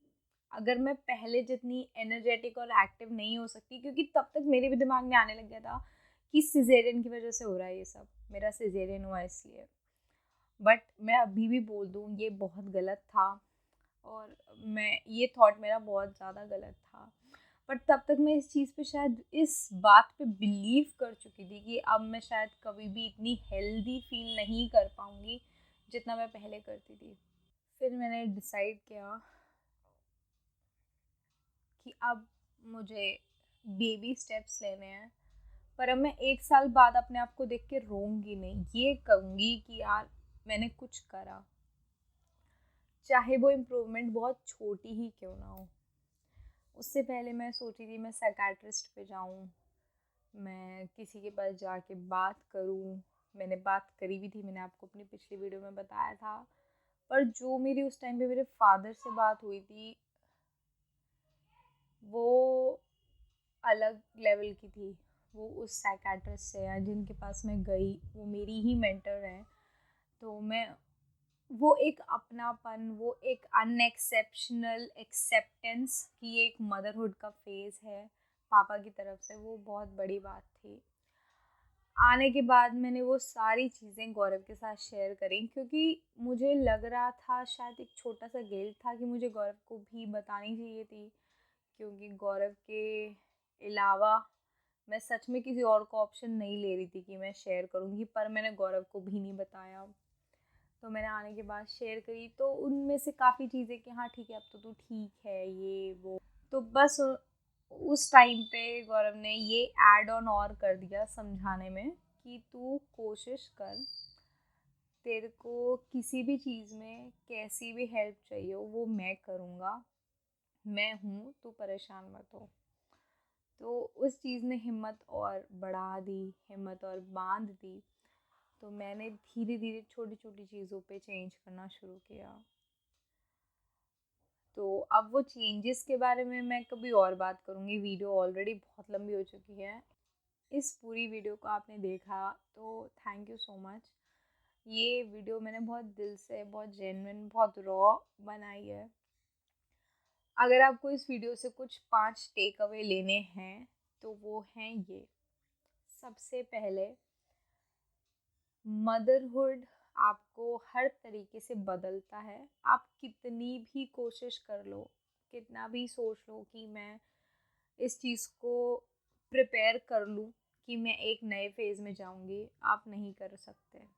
[SPEAKER 1] अगर मैं पहले जितनी एनर्जेटिक और एक्टिव नहीं हो सकती, क्योंकि तब तक मेरे भी दिमाग में आने लग गया था कि सिजेरियन की वजह से हो रहा है ये सब, मेरा सिजेरियन हुआ इसलिए। बट मैं अभी भी बोल दूँ ये बहुत गलत था, और मैं ये थॉट मेरा बहुत ज़्यादा गलत था। बट तब तक मैं इस चीज़ पे शायद इस बात पे बिलीव कर चुकी थी कि अब मैं शायद कभी भी इतनी हेल्दी फील नहीं कर पाऊँगी जितना मैं पहले करती थी। फिर मैंने डिसाइड किया कि अब मुझे बेबी स्टेप्स लेने हैं। पर अब मैं 1 साल बाद अपने आप को देख के रोऊंगी नहीं, ये कहूँगी कि यार मैंने कुछ करा, चाहे वो इम्प्रूवमेंट बहुत छोटी ही क्यों ना हो। उससे पहले मैं सोची थी मैं साइकाट्रिस्ट पे जाऊँ, मैं किसी के पास जाके बात करूँ। मैंने बात करी भी थी, मैंने आपको अपनी पिछली वीडियो में बताया था। पर जो मेरी उस टाइम पे मेरे फादर से बात हुई थी, वो अलग लेवल की थी। वो उस साइकाट्रिस्ट से है जिनके पास मैं गई, वो मेरी ही मेंटर है। तो मैं, वो एक अपनापन, वो एक अनएक्सेप्शनल एक्सेप्टेंस कि एक मदरहुड का फेज़ है पापा की तरफ से, वो बहुत बड़ी बात थी। आने के बाद मैंने वो सारी चीज़ें गौरव के साथ शेयर करी, क्योंकि मुझे लग रहा था, शायद एक छोटा सा गिल्ट था कि मुझे गौरव को भी बतानी चाहिए थी, क्योंकि गौरव के अलावा मैं सच में किसी और को ऑप्शन नहीं ले रही थी कि मैं शेयर करूँगी, पर मैंने गौरव को भी नहीं बताया। तो मैंने आने के बाद शेयर करी, तो उनमें से काफ़ी चीज़ें कि हाँ ठीक है, अब तो तू ठीक है, ये वो। तो बस उस टाइम पे गौरव ने ये ऐड ऑन और कर दिया समझाने में कि तू कोशिश कर, तेरे को किसी भी चीज़ में कैसी भी हेल्प चाहिए हो वो मैं करूँगा, मैं हूँ, तू परेशान मत हो। तो उस चीज़ ने हिम्मत और बढ़ा दी, हिम्मत और बांध दी। तो मैंने धीरे धीरे छोटी छोटी चीज़ों पे चेंज करना शुरू किया। तो अब वो चेंजेस के बारे में मैं कभी और बात करूँगी, वीडियो ऑलरेडी बहुत लंबी हो चुकी है। इस पूरी वीडियो को आपने देखा तो थैंक यू सो मच। ये वीडियो मैंने बहुत दिल से, बहुत जेन्युइन, बहुत रॉ बनाई है। अगर आपको इस वीडियो से कुछ 5 टेक अवे लेने हैं तो वो हैं ये। सबसे पहले, मदरहुड आपको हर तरीके से बदलता है। आप कितनी भी कोशिश कर लो, कितना भी सोच लो कि मैं इस चीज़ को प्रिपेयर कर लूँ कि मैं एक नए फेज़ में जाऊँगी, आप नहीं कर सकते।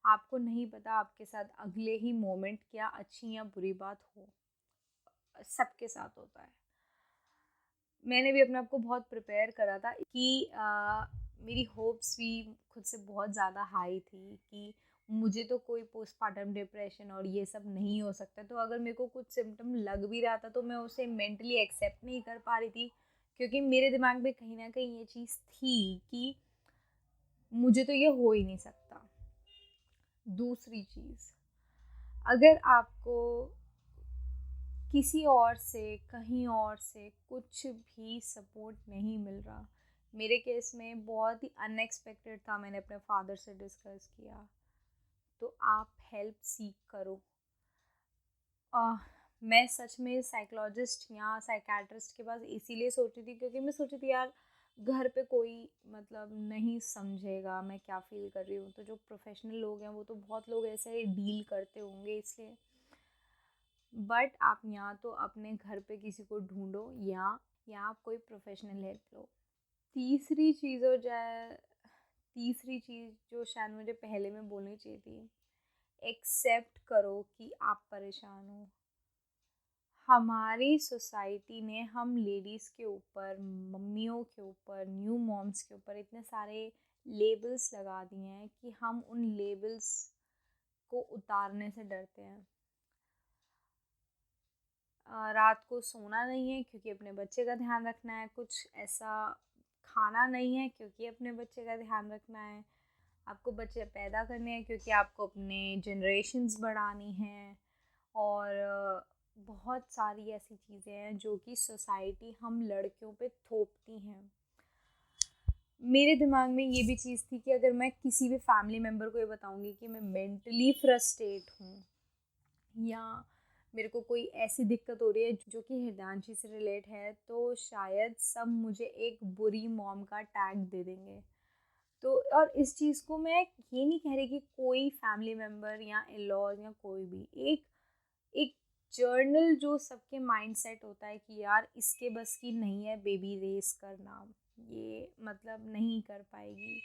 [SPEAKER 1] आपको नहीं पता आपके साथ अगले ही मोमेंट क्या अच्छी या बुरी बात हो, सबके साथ होता है। मैंने भी अपने आप को बहुत प्रिपेयर करा था कि मेरी होप्स भी खुद से बहुत ज़्यादा हाई थी कि मुझे तो कोई पोस्टपार्टम डिप्रेशन और ये सब नहीं हो सकता। तो अगर मेरे को कुछ सिम्टम लग भी रहा था तो मैं उसे मेंटली एक्सेप्ट नहीं कर पा रही थी, क्योंकि मेरे दिमाग में कहीं ना कहीं ये चीज़ थी कि मुझे तो ये हो ही नहीं सकता। दूसरी चीज़, अगर आपको किसी और से, कहीं और से कुछ भी सपोर्ट नहीं मिल रहा, मेरे केस में बहुत ही अनएक्सपेक्टेड था, मैंने अपने फादर से डिस्कस किया, तो आप हेल्प सीख करो। मैं सच में साइकोलॉजिस्ट या साइकेट्रिस्ट के पास इसीलिए सोची थी क्योंकि मैं सोची थी यार घर पे कोई मतलब नहीं समझेगा मैं क्या फ़ील कर रही हूँ, तो जो प्रोफेशनल लोग हैं वो तो बहुत लोग ऐसे ही डील करते होंगे, इसलिए। बट आप या तो अपने घर पे किसी को ढूंढो या आप कोई प्रोफेशनल हेल्प लो। तीसरी चीज़ हो जाए, तीसरी चीज़ जो शायद मुझे पहले में बोलनी चाहिए थी, एक्सेप्ट करो कि आप परेशान हो। हमारी सोसाइटी ने हम लेडीज़ के ऊपर, मम्मियों के ऊपर, न्यू मॉम्स के ऊपर इतने सारे लेबल्स लगा दिए हैं कि हम उन लेबल्स को उतारने से डरते हैं। रात को सोना नहीं है क्योंकि अपने बच्चे का ध्यान रखना है, कुछ ऐसा खाना नहीं है क्योंकि अपने बच्चे का ध्यान रखना है, आपको बच्चे पैदा करने हैं क्योंकि आपको अपने जनरेशन्स बढ़ानी हैं, और बहुत सारी ऐसी चीज़ें हैं जो कि सोसाइटी हम लड़कियों पे थोपती हैं। मेरे दिमाग में ये भी चीज़ थी कि अगर मैं किसी भी फैमिली मेम्बर को ये बताऊंगी कि मैं मेंटली फ्रस्ट्रेट हूँ या मेरे को कोई ऐसी दिक्कत हो रही है जो कि हृदयांशी से रिलेट है, तो शायद सब मुझे एक बुरी मॉम का टैग दे देंगे। तो और इस चीज़ को मैं ये नहीं कह रही कि कोई फैमिली मेम्बर या इन-लॉज या कोई भी, एक एक जर्नल जो सबके माइंडसेट होता है कि यार इसके बस की नहीं है बेबी रेस करना, ये मतलब नहीं कर पाएगी,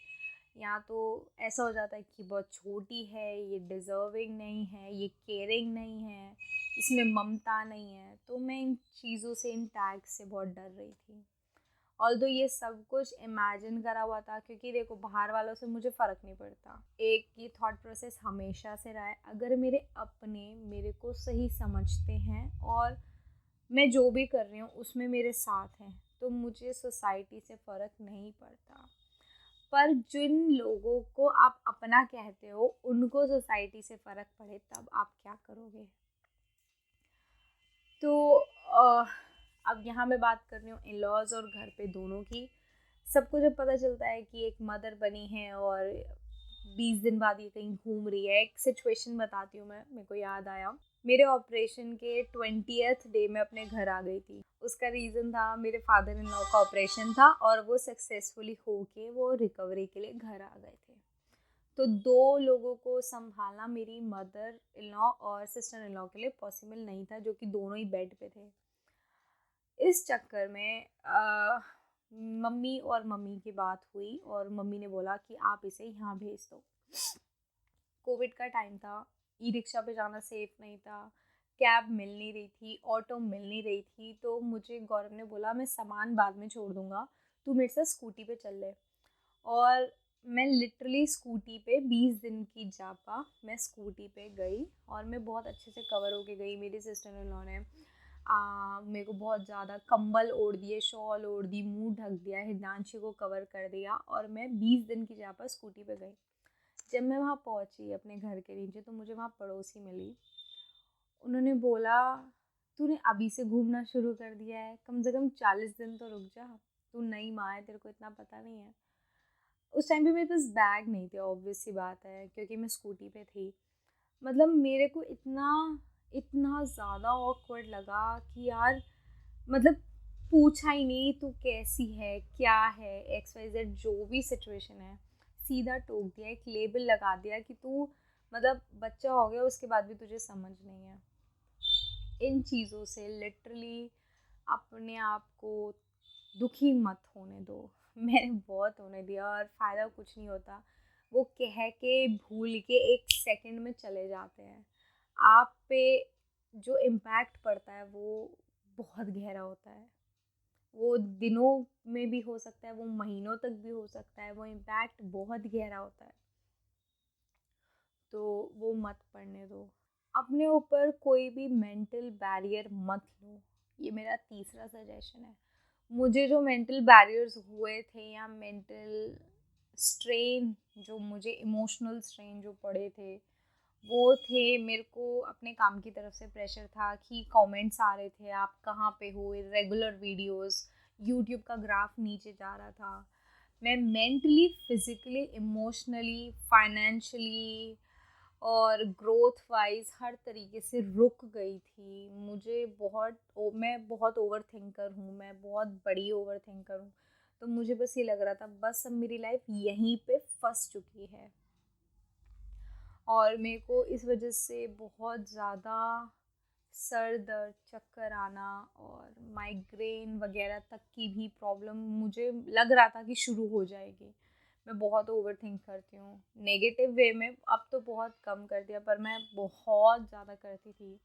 [SPEAKER 1] या तो ऐसा हो जाता है कि बहुत छोटी है, ये डिज़र्विंग नहीं है, ये केयरिंग नहीं है, इसमें ममता नहीं है। तो मैं इन चीज़ों से, इन टैग से बहुत डर रही थी। ऑल्दो ये सब कुछ इमेजिन करा हुआ था, क्योंकि देखो बाहर वालों से मुझे फ़र्क नहीं पड़ता। एक ये थॉट प्रोसेस हमेशा से रहा है, अगर मेरे अपने मेरे को सही समझते हैं और मैं जो भी कर रही हूँ उसमें मेरे साथ हैं, तो मुझे सोसाइटी से फ़र्क नहीं पड़ता। पर जिन लोगों को आप अपना कहते हो उनको सोसाइटी से फ़र्क पड़े, तब आप क्या करोगे? तो अब यहाँ मैं बात कर रही हूँ इन लॉज और घर पे दोनों की। सबको जब पता चलता है कि एक मदर बनी है और 20 दिन बाद ये कहीं घूम रही है, एक सिचुएशन बताती हूँ मैं, मेरे को याद आया। मेरे ऑपरेशन के 20th डे में अपने घर आ गई थी। उसका रीज़न था, मेरे फादर इन लॉ का ऑपरेशन था और वो सक्सेसफुली होके वो रिकवरी के लिए घर आ गए थे। तो 2 लोगों को सँभालना मेरी मदर इन लॉ और सिस्टर इन लॉ के लिए पॉसिबल नहीं था, जो कि दोनों ही बेड पे थे। इस चक्कर में मम्मी और मम्मी की बात हुई और मम्मी ने बोला कि आप इसे यहाँ भेज दो। कोविड का टाइम था, ई रिक्शा पे जाना सेफ नहीं था, कैब मिल नहीं रही थी, ऑटो मिल नहीं रही थी, तो मुझे गौरव ने बोला मैं सामान बाद में छोड़ दूँगा, तू मेरे साथ स्कूटी पे चल ले। और मैं लिटरली स्कूटी पे 20 दिन की जापा मैं स्कूटी पे गई और मैं बहुत अच्छे से कवर होके गई। मेरी सिस्टर इन लॉ ने मेरे को बहुत ज़्यादा कंबल ओढ़ दिए, शॉल ओढ़ दी, मुंह ढक दिया, हिमांशी को कवर कर दिया और मैं 20 दिन की जापा स्कूटी पे गई। जब मैं वहाँ पहुँची अपने घर के नीचे तो मुझे वहाँ पड़ोसी मिली। उन्होंने बोला तूने अभी से घूमना शुरू कर दिया है, कम से कम 40 दिन तो रुक जा, तू नई माँ है, तेरे को इतना पता नहीं है। उस टाइम पे मेरे पास बैग नहीं थे, ऑब्वियस सी बात है, क्योंकि मैं स्कूटी पे थी। मतलब मेरे को इतना इतना ज़्यादा ऑकवर्ड लगा कि यार, मतलब पूछा ही नहीं तू कैसी है, क्या है, एक्स वाई जेड जो भी सिचुएशन है, सीधा टोक दिया, एक लेबल लगा दिया कि तू मतलब बच्चा हो गया, उसके बाद भी तुझे समझ नहीं है। इन चीज़ों से लिटरली अपने आप को दुखी मत होने दो। मैंने बहुत होने दिया और फ़ायदा कुछ नहीं होता। वो कह के भूल के एक सेकंड में चले जाते हैं। आप पे जो इम्पैक्ट पड़ता है वो बहुत गहरा होता है। वो दिनों में भी हो सकता है, वो महीनों तक भी हो सकता है, वो इम्पैक्ट बहुत गहरा होता है। तो वो मत पड़ने दो। अपने ऊपर कोई भी मेंटल बैरियर मत लो, ये मेरा तीसरा सजेशन है। मुझे जो मेंटल बैरियर्स हुए थे या मेंटल स्ट्रेन, जो मुझे इमोशनल स्ट्रेन जो पड़े थे, वो थे मेरे को अपने काम की तरफ से प्रेशर था कि कमेंट्स आ रहे थे आप कहाँ पे हो, रेगुलर वीडियोस, यूट्यूब का ग्राफ नीचे जा रहा था। मैं मेंटली, फिजिकली, इमोशनली, फाइनेंशियली और ग्रोथ वाइज हर तरीके से रुक गई थी। मैं बहुत ओवर थिंकर हूँ, मैं बहुत बड़ी ओवर थिंकर हूँ। तो मुझे बस ये लग रहा था बस अब मेरी लाइफ यहीं पे फंस चुकी है। और मेरे को इस वजह से बहुत ज़्यादा सर दर्द, चक्कर आना और माइग्रेन वगैरह तक की भी प्रॉब्लम मुझे लग रहा था कि शुरू हो जाएगी। मैं बहुत ओवर थिंक करती हूँ, नेगेटिव वे में। अब तो बहुत कम कर दिया, पर मैं बहुत ज़्यादा करती थी।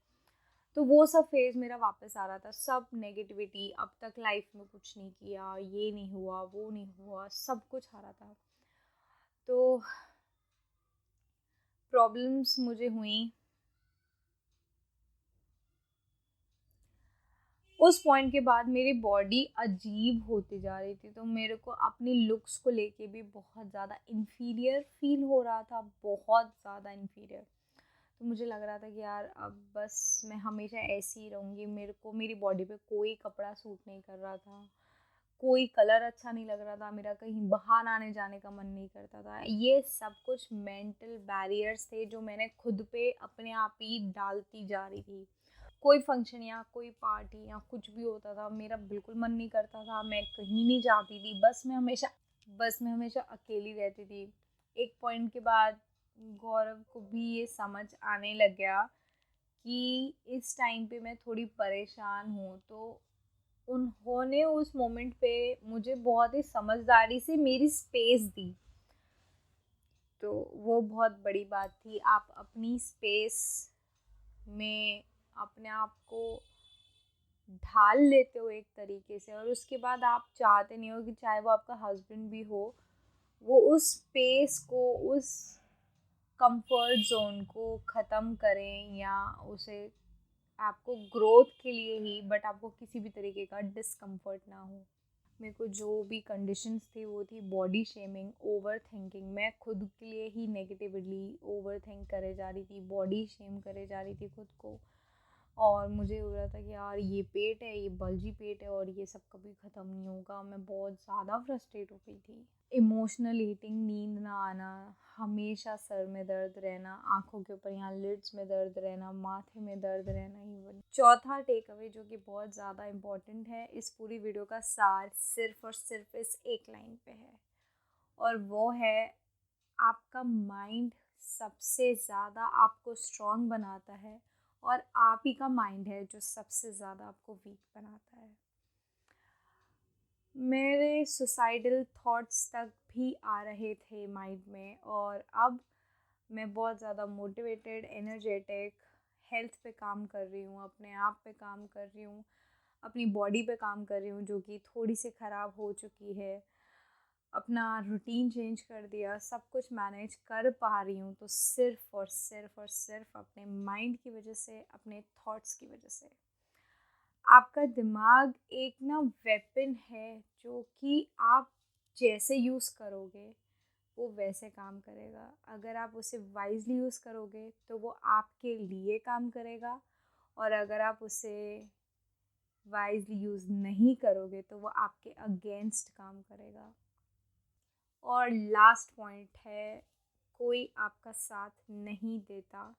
[SPEAKER 1] तो वो सब फेज़ मेरा वापस आ रहा था, सब नेगेटिविटी, अब तक लाइफ में कुछ नहीं किया, ये नहीं हुआ, वो नहीं हुआ, सब कुछ आ रहा था। तो प्रॉब्लम्स मुझे हुई। उस पॉइंट के बाद मेरी बॉडी अजीब होती जा रही थी, तो मेरे को अपनी लुक्स को लेके भी बहुत ज़्यादा इन्फीरियर फील हो रहा था, बहुत ज़्यादा इन्फीरियर। तो मुझे लग रहा था कि यार अब बस मैं हमेशा ऐसी ही रहूँगी। मेरे को मेरी बॉडी पे कोई कपड़ा सूट नहीं कर रहा था, कोई कलर अच्छा नहीं लग रहा था, मेरा कहीं बाहर आने जाने का मन नहीं करता था। ये सब कुछ मेंटल बैरियर्स थे जो मैंने खुद पे अपने आप ही डालती जा रही थी। कोई फंक्शन या कोई पार्टी या कुछ भी होता था, मेरा बिल्कुल मन नहीं करता था, मैं कहीं नहीं जाती थी, बस मैं हमेशा अकेली रहती थी। एक पॉइंट के बाद गौरव को भी ये समझ आने लग गया कि इस टाइम पे मैं थोड़ी परेशान हूँ। तो उन्होंने उस मोमेंट पे मुझे बहुत ही समझदारी से मेरी स्पेस दी। तो वो बहुत बड़ी बात थी। आप अपनी स्पेस में अपने आप को ढाल लेते हो एक तरीके से, और उसके बाद आप चाहते नहीं हो कि चाहे वो आपका हस्बैंड भी हो, वो उस स्पेस को, उस कंफर्ट जोन को ख़त्म करें, या उसे आपको ग्रोथ के लिए ही, बट आपको किसी भी तरीके का डिस्कम्फर्ट ना हो। मेरे को जो भी कंडीशंस थी वो थी बॉडी शेमिंग, ओवर थिंकिंग। मैं खुद के लिए ही नेगेटिवली ओवर थिंक करे जा रही थी, बॉडी शेम करे जा रही थी खुद को। और मुझे हो रहा था कि यार ये पेट है, ये बल्जी पेट है और ये सब कभी ख़त्म नहीं होगा। मैं बहुत ज़्यादा फ्रस्ट्रेट हो गई थी। इमोशनल ईटिंग, नींद ना आना, हमेशा सर में दर्द रहना, आँखों के ऊपर यहाँ लिड्स में दर्द रहना, माथे में दर्द रहना। इवन चौथा टेक अवे जो कि बहुत ज़्यादा इम्पॉर्टेंट है, इस पूरी वीडियो का सार सिर्फ और सिर्फ इस एक लाइन पे है, और वो है आपका माइंड सबसे ज़्यादा आपको स्ट्रॉन्ग बनाता है, और आप ही का माइंड है जो सबसे ज़्यादा आपको वीक बनाता है। मेरे सुसाइडल थॉट्स तक भी आ रहे थे माइंड में, और अब मैं बहुत ज़्यादा मोटिवेटेड, एनर्जेटिक, हेल्थ पे काम कर रही हूँ, अपने आप पे काम कर रही हूँ, अपनी बॉडी पे काम कर रही हूँ जो कि थोड़ी सी ख़राब हो चुकी है। अपना रूटीन चेंज कर दिया, सब कुछ मैनेज कर पा रही हूँ, तो सिर्फ अपने माइंड की वजह से, अपने थॉट्स की वजह से। आपका दिमाग एक ना वेपन है जो कि आप जैसे यूज़ करोगे वो वैसे काम करेगा। अगर आप उसे वाइजली यूज़ करोगे तो वो आपके लिए काम करेगा, और अगर आप उसे वाइजली यूज़ नहीं करोगे तो वो आपके अगेंस्ट काम करेगा। और लास्ट पॉइंट है, कोई आपका साथ नहीं देता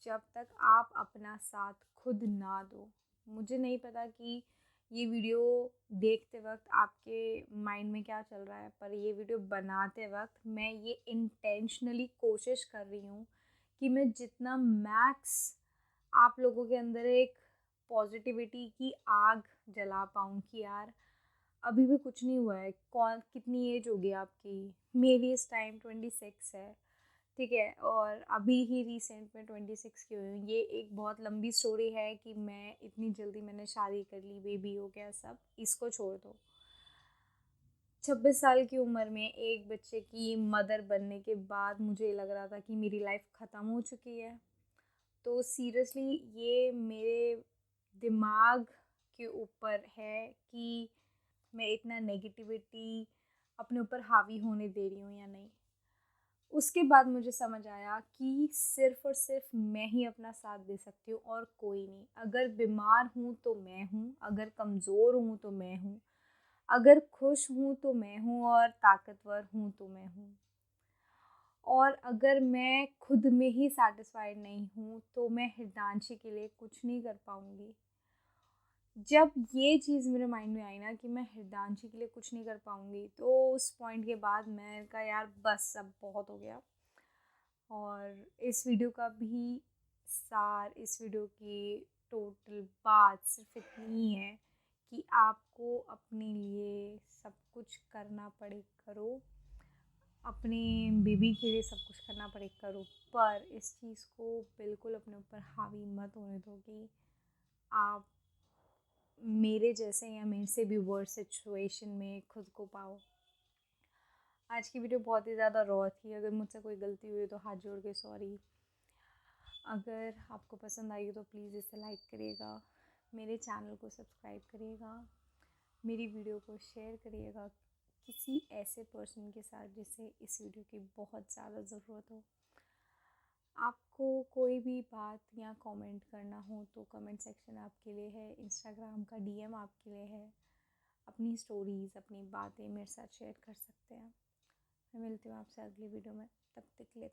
[SPEAKER 1] जब तक आप अपना साथ खुद ना दो। मुझे नहीं पता कि ये वीडियो देखते वक्त आपके माइंड में क्या चल रहा है, पर ये वीडियो बनाते वक्त मैं ये इंटेंशनली कोशिश कर रही हूँ कि मैं जितना मैक्स आप लोगों के अंदर एक पॉजिटिविटी की आग जला पाऊँ कि यार अभी भी कुछ नहीं हुआ है। कौन कितनी एज होगी आपकी? मेरी इस टाइम 26 है, ठीक है, और अभी ही रिसेंट में 26 की हुई हूँ। ये एक बहुत लंबी स्टोरी है कि मैं इतनी जल्दी मैंने शादी कर ली, बेबी हो गया, सब इसको छोड़ दो। 26 साल की उम्र में एक बच्चे की मदर बनने के बाद मुझे लग रहा था कि मेरी लाइफ ख़त्म हो चुकी है। तो सीरियसली ये मेरे दिमाग के ऊपर है कि मैं इतना नेगेटिविटी अपने ऊपर हावी होने दे रही हूँ या नहीं। उसके बाद मुझे समझ आया कि सिर्फ़ और सिर्फ़ मैं ही अपना साथ दे सकती हूँ और कोई नहीं। अगर बीमार हूँ तो मैं हूँ, अगर कमज़ोर हूँ तो मैं हूँ, अगर खुश हूँ तो मैं हूँ, और ताकतवर हूँ तो मैं हूँ। और अगर मैं खुद में ही सैटिस्फाइड नहीं हूँ तो मैं हिरदांशी के लिए कुछ नहीं कर पाऊँगी। जब ये चीज़ मेरे माइंड में आई ना कि मैं हिरदांशी के लिए कुछ नहीं कर पाऊँगी, तो उस पॉइंट के बाद मैं कहा यार बस अब बहुत हो गया। और इस वीडियो का भी सार, इस वीडियो की टोटल बात सिर्फ इतनी ही है कि आपको अपने लिए सब कुछ करना पड़े करो, अपने बेबी के लिए सब कुछ करना पड़े करो, पर इस चीज़ को बिल्कुल अपने ऊपर हावी मत होने दो कि आप मेरे जैसे या मेरे से भी वर्स्ट सिचुएशन में खुद को पाओ। आज की वीडियो बहुत ही ज़्यादा रॉ थी, अगर मुझसे कोई गलती हुई तो हाथ जोड़ के सॉरी। अगर आपको पसंद आई हो तो प्लीज़ इसे लाइक करिएगा, मेरे चैनल को सब्सक्राइब करिएगा, मेरी वीडियो को शेयर करिएगा किसी ऐसे पर्सन के साथ जिसे इस वीडियो की बहुत ज़्यादा ज़रूरत हो। आपको कोई भी बात या कमेंट करना हो तो कमेंट सेक्शन आपके लिए है, इंस्टाग्राम का डीएम आपके लिए है। अपनी स्टोरीज़, अपनी बातें मेरे साथ शेयर कर सकते हैं। मैं मिलती हूँ आपसे अगली वीडियो में, तब तक के लिए